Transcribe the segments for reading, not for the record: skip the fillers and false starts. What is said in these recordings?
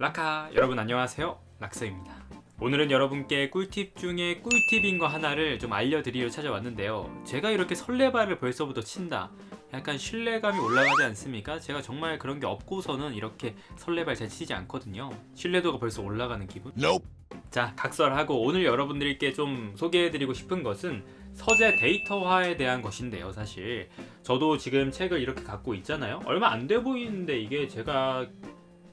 라카 여러분 안녕하세요, 락서입니다. 오늘은 여러분께 꿀팁 중에 꿀팁인 거 하나를 좀 알려드리려 찾아왔는데요. 제가 이렇게 설레발을 벌써부터 친다, 약간 신뢰감이 올라가지 않습니까? 제가 정말 그런 게 없고서는 이렇게 설레발 잘 치지 않거든요. 신뢰도가 벌써 올라가는 기분? 자, 각설하고 오늘 여러분들께 좀 소개해드리고 싶은 것은 서재 데이터화에 대한 것인데요. 사실 저도 지금 책을 이렇게 갖고 있잖아요. 얼마 안 돼 보이는데 이게 제가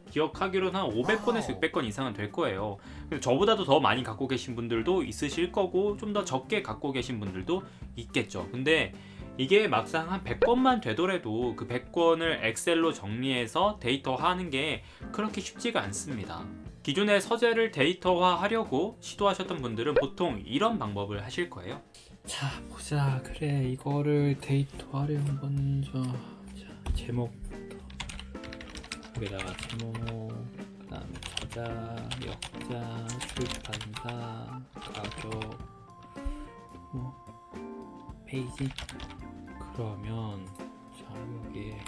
기억하기로는 한 500권에서 600권 이상은 될 거예요. 근데 저보다도 더 많이 갖고 계신 분들도 있으실 거고 좀 더 적게 갖고 계신 분들도 있겠죠. 근데 이게 막상 한 100권만 되더라도 그 100권을 엑셀로 정리해서 데이터화하는 게 그렇게 쉽지가 않습니다. 기존의 서재를 데이터화하려고 시도하셨던 분들은 보통 이런 방법을 하실 거예요. 자, 보자. 그래, 이거를 데이터화하려면 먼저 제목부터 여기다가 제목, 그 다음에 저자, 역자, 출판사, 가격, 페이지. 그러면 자, 여기에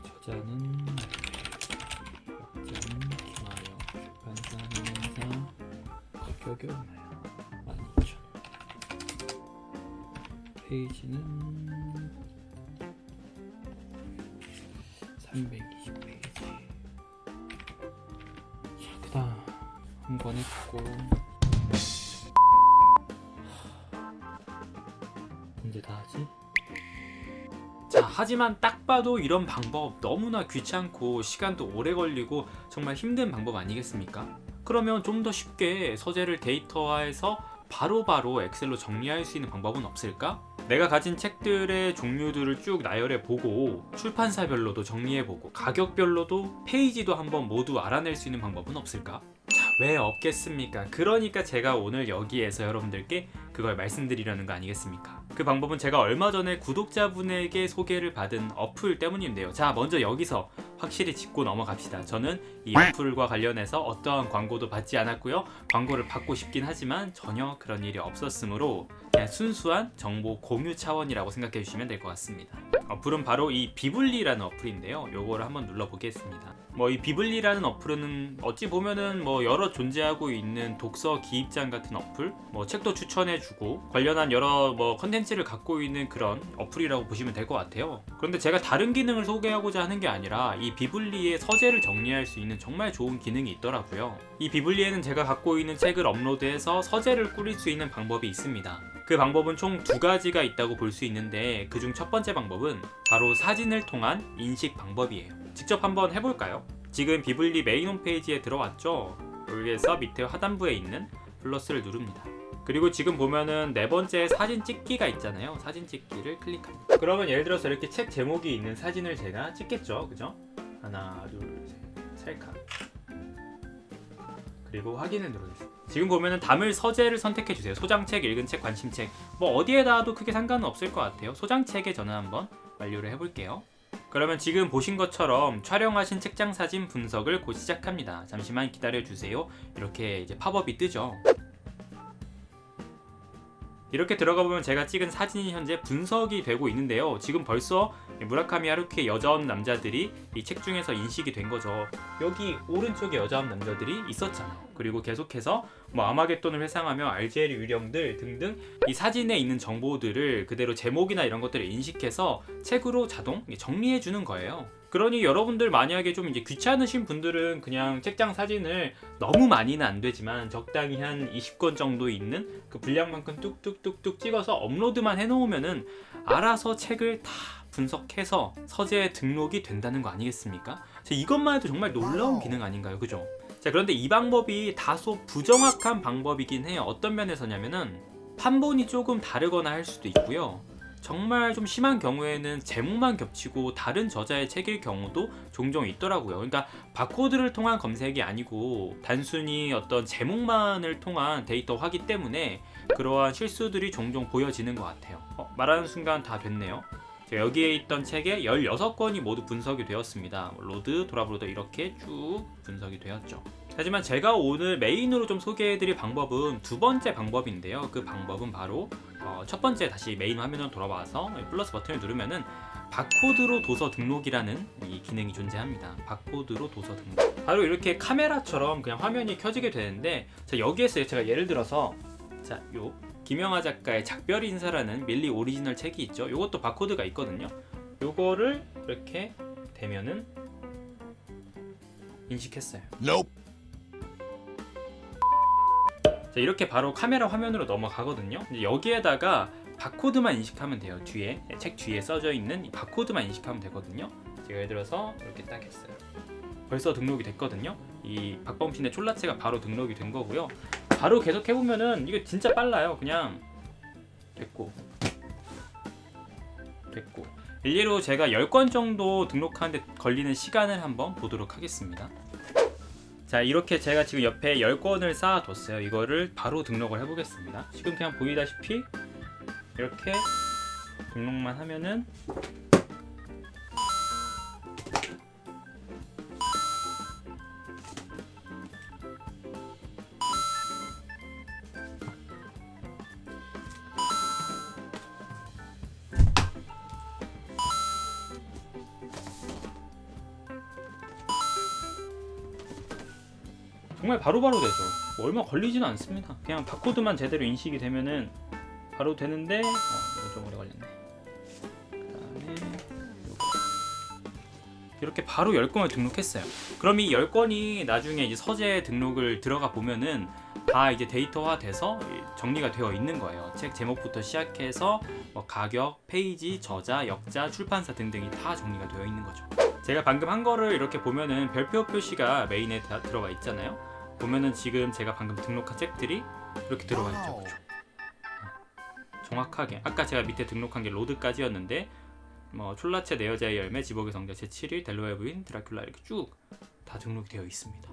저자는 역자는 김하영, 출판사는 행사, 가격이 얼마야? 12,000원. 페이지는 320페이지. 자, 그 다음 한 권 했고, 언제 다 하지? 자, 하지만 딱 봐도 이런 방법 너무나 귀찮고 시간도 오래 걸리고 정말 힘든 방법 아니겠습니까? 그러면 좀 더 쉽게 서재를 데이터화해서 바로바로 엑셀로 정리할 수 있는 방법은 없을까? 내가 가진 책들의 종류들을 쭉 나열해 보고 출판사별로도 정리해 보고 가격별로도 페이지도 한번 모두 알아낼 수 있는 방법은 없을까? 자, 왜 없겠습니까? 그러니까 제가 오늘 여기에서 여러분들께 그걸 말씀드리려는 거 아니겠습니까? 그 방법은 제가 얼마 전에 구독자분에게 소개를 받은 어플 때문인데요. 자, 먼저 여기서 확실히 짚고 넘어갑시다. 저는 이 어플과 관련해서 어떠한 광고도 받지 않았고요. 광고를 받고 싶긴 하지만 전혀 그런 일이 없었으므로 그냥 순수한 정보 공유 차원이라고 생각해 주시면 될 것 같습니다. 어플은 바로 이 비블리라는 어플인데요. 요거를 한번 눌러보겠습니다. 이 비블리라는 어플은 어찌 보면은 여러 존재하고 있는 독서 기입장 같은 어플, 책도 추천해주고 관련한 여러 컨텐츠를 갖고 있는 그런 어플이라고 보시면 될 것 같아요. 그런데 제가 다른 기능을 소개하고자 하는 게 아니라 이 비블리의 서재를 정리할 수 있는 정말 좋은 기능이 있더라고요. 이 비블리에는 제가 갖고 있는 책을 업로드해서 서재를 꾸릴 수 있는 방법이 있습니다. 그 방법은 총 두 가지가 있다고 볼 수 있는데 그중 첫 번째 방법은 바로 사진을 통한 인식 방법이에요. 직접 한번 해볼까요? 지금 비블리 메인 홈페이지에 들어왔죠? 여기에서 밑에 하단부에 있는 플러스를 누릅니다. 그리고 지금 보면은 네 번째 사진 찍기가 있잖아요. 사진 찍기를 클릭합니다. 그러면 예를 들어서 이렇게 책 제목이 있는 사진을 제가 찍겠죠, 그죠? 하나, 둘, 셋, 찰칵. 그리고 확인을 누르겠습니다. 지금 보면은 담을 서재를 선택해주세요. 소장책, 읽은 책, 관심책, 어디에 놔도 크게 상관은 없을 것 같아요. 소장책에 저는 한번 완료를 해볼게요. 그러면 지금 보신 것처럼 촬영하신 책장 사진 분석을 곧 시작합니다. 잠시만 기다려주세요. 이렇게 이제 팝업이 뜨죠. 이렇게 들어가 보면 제가 찍은 사진이 현재 분석이 되고 있는데요. 지금 벌써 무라카미 하루키의 여자업 남자들이 이 책 중에서 인식이 된 거죠. 여기 오른쪽에 여자업 남자들이 있었잖아요. 그리고 계속해서 아마겟돈을 회상하며 RGL 유령들 등등 이 사진에 있는 정보들을 그대로 제목이나 이런 것들을 인식해서 책으로 자동 정리해 주는 거예요. 그러니 여러분들 만약에 좀 이제 귀찮으신 분들은 그냥 책장 사진을 너무 많이는 안 되지만 적당히 한 20권 정도 있는 그 분량만큼 뚝뚝뚝뚝 찍어서 업로드만 해놓으면은 알아서 책을 다 분석해서 서재에 등록이 된다는 거 아니겠습니까? 이것만 해도 정말 놀라운 기능 아닌가요? 그죠? 자, 그런데 이 방법이 다소 부정확한 방법이긴 해요. 어떤 면에서냐면은 판본이 조금 다르거나 할 수도 있고요. 정말 좀 심한 경우에는 제목만 겹치고 다른 저자의 책일 경우도 종종 있더라고요. 그러니까 바코드를 통한 검색이 아니고 단순히 어떤 제목만을 통한 데이터화기 때문에 그러한 실수들이 종종 보여지는 것 같아요. 말하는 순간 다 됐네요. 여기에 있던 책의 16권이 모두 분석이 되었습니다. 로드, 도라브로더 이렇게 쭉 분석이 되었죠. 하지만 제가 오늘 메인으로 좀 소개해드릴 방법은 두 번째 방법인데요. 그 방법은 바로 첫 번째 다시 메인 화면으로 돌아와서 플러스 버튼을 누르면은 바코드로 도서 등록이라는 이 기능이 존재합니다. 바코드로 도서 등록. 바로 이렇게 카메라처럼 그냥 화면이 켜지게 되는데, 자, 여기에서 제가 예를 들어서 자, 요 김영하 작가의 작별 인사라는 밀리 오리지널 책이 있죠. 요것도 바코드가 있거든요. 요거를 이렇게 대면은 인식했어요. Nope. 자, 이렇게 바로 카메라 화면으로 넘어가거든요. 이제 여기에다가 바코드만 인식하면 돼요. 뒤에 책 뒤에 써져 있는 이 바코드만 인식하면 되거든요. 제가 예를 들어서 이렇게 딱 했어요. 벌써 등록이 됐거든요. 이 박범신의 촐라체가 바로 등록이 된 거고요. 바로 계속 해보면은 이거 진짜 빨라요. 그냥 됐고 일례로 제가 10권 정도 등록하는데 걸리는 시간을 한번 보도록 하겠습니다. 자, 이렇게 제가 지금 옆에 10권을 쌓아뒀어요. 이거를 바로 등록을 해보겠습니다. 지금 그냥 보이다시피 이렇게 등록만 하면은 정말 바로바로 되죠. 뭐 얼마 걸리지는 않습니다. 그냥 바코드만 제대로 인식이 되면은 바로 되는데 이거 좀 오래 걸렸네. 그다음에 요거. 이렇게 바로 10권을 등록했어요. 그럼 이 10권이 나중에 이제 서재 등록을 들어가 보면은 다 이제 데이터화 돼서 정리가 되어 있는 거예요. 책 제목부터 시작해서 뭐 가격, 페이지, 저자, 역자, 출판사 등등이 다 정리가 되어 있는 거죠. 제가 방금 한 거를 이렇게 보면은 별표 표시가 메인에 다 들어가 있잖아요. 보면은 지금 제가 방금 등록한 책들이 이렇게 들어가 있죠. 그렇죠? 정확하게 아까 제가 밑에 등록한 게 로드까지였는데 뭐 촐라체 내 여자의 열매, 지복의 성자, 제7일, 델로의 부인, 드라큘라 이렇게 쭉 다 등록이 되어 있습니다.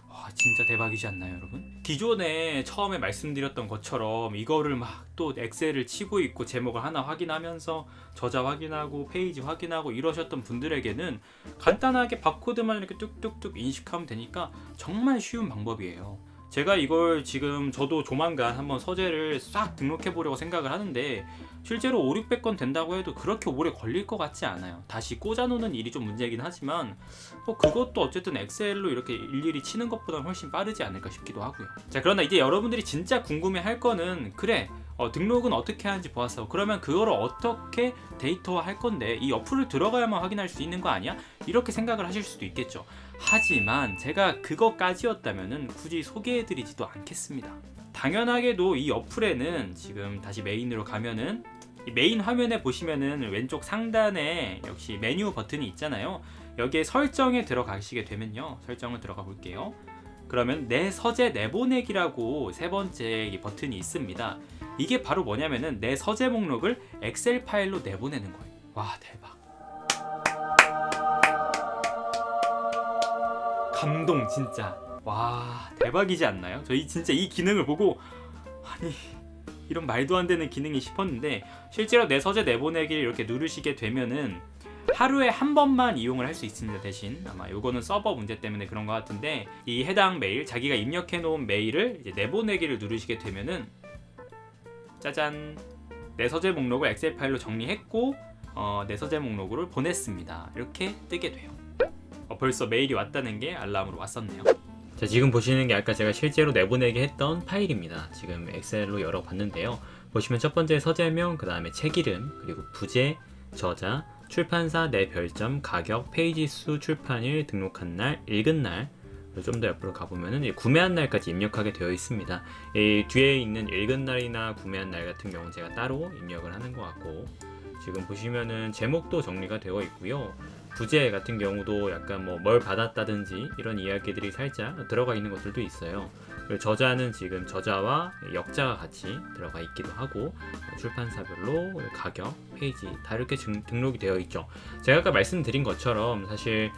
와, 진짜 대박이지 않나요, 여러분? 기존에 처음에 말씀드렸던 것처럼 이거를 막 또 엑셀을 치고 있고 제목을 하나 확인하면서 저자 확인하고 페이지 확인하고 이러셨던 분들에게는 간단하게 바코드만 이렇게 뚝뚝뚝 인식하면 되니까 정말 쉬운 방법이에요. 제가 이걸 지금 저도 조만간 한번 서재를 싹 등록해 보려고 생각을 하는데 실제로 500~600건 된다고 해도 그렇게 오래 걸릴 것 같지 않아요. 다시 꽂아놓는 일이 좀 문제긴 하지만 그것도 어쨌든 엑셀로 이렇게 일일이 치는 것보다 훨씬 빠르지 않을까 싶기도 하고요. 자, 그러나 이제 여러분들이 진짜 궁금해 할 거는 그래 등록은 어떻게 하는지 보았어. 그러면 그거를 어떻게 데이터화 할 건데 이 어플을 들어가야만 확인할 수 있는 거 아니야? 이렇게 생각을 하실 수도 있겠죠. 하지만 제가 그거까지였다면은 굳이 소개해드리지도 않겠습니다. 당연하게도 이 어플에는 지금 다시 메인으로 가면은 이 메인 화면에 보시면은 왼쪽 상단에 역시 메뉴 버튼이 있잖아요. 여기에 설정에 들어가시게 되면요. 설정을 들어가 볼게요. 그러면 내 서재 내보내기라고 세 번째 이 버튼이 있습니다. 이게 바로 뭐냐면은 내 서재 목록을 엑셀 파일로 내보내는 거예요. 와, 대박. 감동 진짜. 와, 대박이지 않나요? 저희 진짜 이 기능을 보고 아니 이런 말도 안 되는 기능이 싶었는데 실제로 내 서재 내보내기를 이렇게 누르시게 되면은 하루에 한 번만 이용을 할 수 있습니다. 대신 아마 요거는 서버 문제 때문에 그런 것 같은데 이 해당 메일, 자기가 입력해 놓은 메일을 이제 내보내기를 누르시게 되면은 짜잔, 내 서재 목록을 엑셀 파일로 정리했고 내 서재 목록으로 보냈습니다. 이렇게 뜨게 돼요. 벌써 메일이 왔다는 게 알람으로 왔었네요. 자, 지금 보시는 게 아까 제가 실제로 내보내게 했던 파일입니다. 지금 엑셀로 열어봤는데요. 보시면 첫 번째 서재명, 그 다음에 책 이름, 그리고 부제, 저자, 출판사, 내 별점, 가격, 페이지 수, 출판일, 등록한 날, 읽은 날, 좀 더 옆으로 가보면은 구매한 날까지 입력하게 되어 있습니다. 이 뒤에 있는 읽은 날이나 구매한 날 같은 경우는 제가 따로 입력을 하는 것 같고, 지금 보시면은 제목도 정리가 되어 있고요. 부제 같은 경우도 약간 뭘 받았다든지 이런 이야기들이 살짝 들어가 있는 것들도 있어요. 그리고 저자는 지금 저자와 역자가 같이 들어가 있기도 하고 출판사별로 가격, 페이지 다 이렇게 등록이 되어 있죠. 제가 아까 말씀드린 것처럼 사실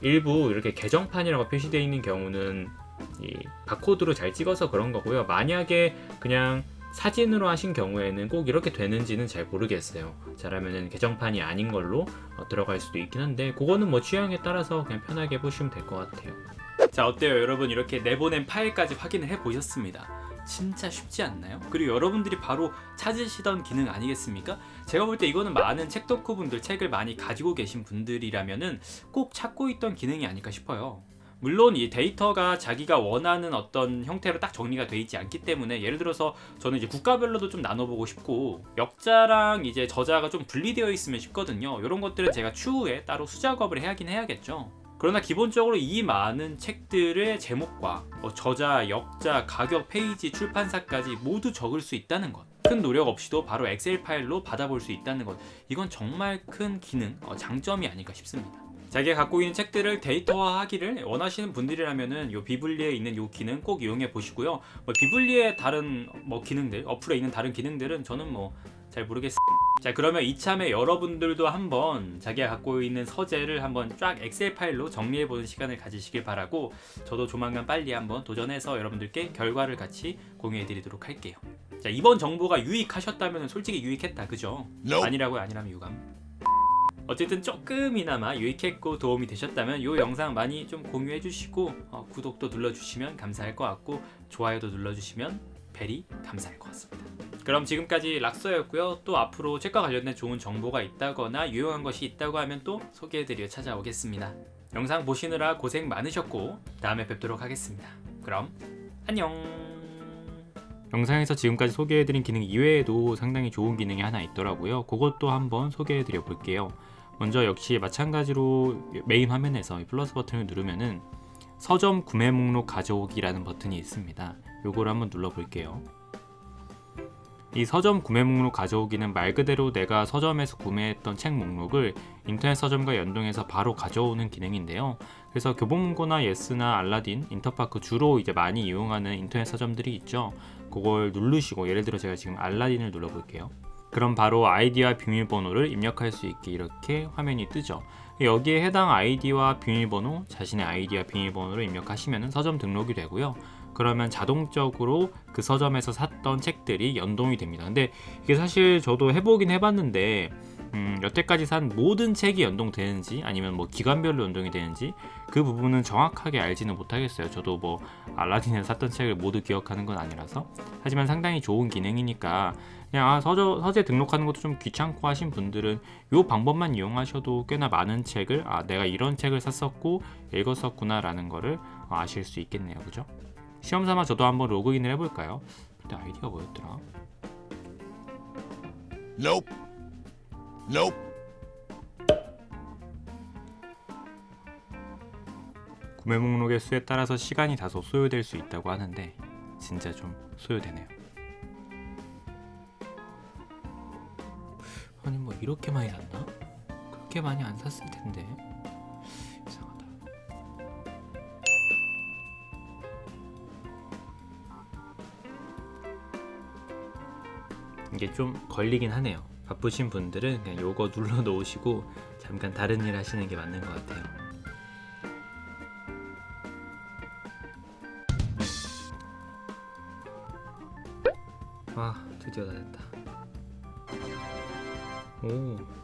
일부 이렇게 개정판이라고 표시되어 있는 경우는 이 바코드로 잘 찍어서 그런 거고요. 만약에 그냥 사진으로 하신 경우에는 꼭 이렇게 되는지는 잘 모르겠어요. 잘하면은 개정판이 아닌 걸로 들어갈 수도 있긴 한데 그거는 취향에 따라서 그냥 편하게 보시면 될 것 같아요. 자, 어때요 여러분? 이렇게 내보낸 파일까지 확인을 해보셨습니다. 진짜 쉽지 않나요? 그리고 여러분들이 바로 찾으시던 기능 아니겠습니까? 제가 볼 때 이거는 많은 책 덕후분들, 책을 많이 가지고 계신 분들이라면은 꼭 찾고 있던 기능이 아닐까 싶어요. 물론 이 데이터가 자기가 원하는 어떤 형태로 딱 정리가 돼 있지 않기 때문에, 예를 들어서 저는 이제 국가별로도 좀 나눠보고 싶고 역자랑 이제 저자가 좀 분리되어 있으면 싶거든요. 이런 것들은 제가 추후에 따로 수작업을 해야긴 해야겠죠. 그러나 기본적으로 이 많은 책들의 제목과 저자, 역자, 가격, 페이지, 출판사까지 모두 적을 수 있다는 것, 큰 노력 없이도 바로 엑셀 파일로 받아볼 수 있다는 것, 이건 정말 큰 기능, 장점이 아닐까 싶습니다. 자기가 갖고 있는 책들을 데이터화하기를 원하시는 분들이라면은 요 비블리에 있는 요 기능 꼭 이용해 보시고요. 비블리의 다른 기능들, 어플에 있는 다른 기능들은 저는 잘 모르겠어요. 자, 그러면 이참에 여러분들도 한번 자기가 갖고 있는 서재를 한번 쫙 엑셀 파일로 정리해보는 시간을 가지시길 바라고, 저도 조만간 빨리 한번 도전해서 여러분들께 결과를 같이 공유해드리도록 할게요. 자, 이번 정보가 유익하셨다면 솔직히 유익했다, 그죠? 아니라고요? 아니라면 유감. 어쨌든 조금이나마 유익했고 도움이 되셨다면 이 영상 많이 좀 공유해 주시고 구독도 눌러주시면 감사할 것 같고, 좋아요도 눌러주시면 벨이 감사할 것 같습니다. 그럼 지금까지 락서였고요. 또 앞으로 책과 관련된 좋은 정보가 있다거나 유용한 것이 있다고 하면 또 소개해드려 찾아오겠습니다. 영상 보시느라 고생 많으셨고 다음에 뵙도록 하겠습니다. 그럼 안녕. 영상에서 지금까지 소개해드린 기능 이외에도 상당히 좋은 기능이 하나 있더라고요. 그것도 한번 소개해드려 볼게요. 먼저 역시 마찬가지로 메인 화면에서 이 플러스 버튼을 누르면은 서점 구매 목록 가져오기라는 버튼이 있습니다. 요거를 한번 눌러 볼게요. 이 서점 구매 목록 가져오기는 말 그대로 내가 서점에서 구매했던 책 목록을 인터넷 서점과 연동해서 바로 가져오는 기능인데요. 그래서 교보문고나 예스나 알라딘, 인터파크 주로 이제 많이 이용하는 인터넷 서점들이 있죠. 그걸 누르시고, 예를 들어 제가 지금 알라딘을 눌러 볼게요. 그럼 바로 아이디와 비밀번호를 입력할 수 있게 이렇게 화면이 뜨죠. 여기에 해당 아이디와 비밀번호, 자신의 아이디와 비밀번호를 입력하시면 서점 등록이 되고요. 그러면 자동적으로 그 서점에서 샀던 책들이 연동이 됩니다. 근데 이게 사실 저도 해보긴 해봤는데 여태까지 산 모든 책이 연동되는지 아니면 기간별로 연동이 되는지 그 부분은 정확하게 알지는 못하겠어요. 저도 알라딘에서 샀던 책을 모두 기억하는 건 아니라서. 하지만 상당히 좋은 기능이니까 그냥 서재 등록하는 것도 좀 귀찮고 하신 분들은 이 방법만 이용하셔도 꽤나 많은 책을 내가 이런 책을 샀었고 읽었었구나 라는 거를 아실 수 있겠네요. 그죠? 시험삼아 저도 한번 로그인을 해볼까요? 그때 아이디가 뭐였더라? Nope. 구매 목록의 수에 따라서 시간이 다소 소요될 수 있다고 하는데 진짜 좀 소요되네요. 아니 이렇게 많이 샀나? 그렇게 많이 안 샀을 텐데. 이상하다. 이게 좀 걸리긴 하네요. 바쁘신 분들은 그냥 요거 눌러 놓으시고 잠깐 다른 일 하시는 게 맞는 것 같아요. 드디어 다 됐다.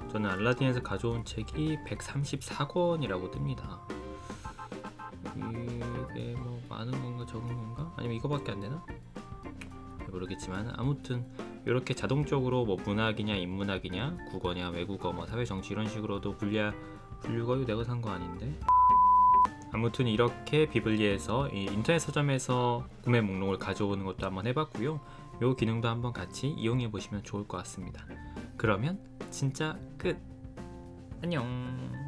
저는 알라딘에서 가져온 책이 134권이라고 뜹니다. 이게 많은 건가 적은 건가? 아니면 이거밖에 안 되나? 모르겠지만 아무튼 이렇게 자동적으로 문학이냐 인문학이냐 국어냐 외국어 사회 정치 이런 식으로도 분류가 내가 산 거 아닌데. 아무튼 이렇게 비블리에서 인터넷 서점에서 구매 목록을 가져오는 것도 한번 해봤고요. 이 기능도 한번 같이 이용해 보시면 좋을 것 같습니다. 그러면 진짜 끝. 안녕.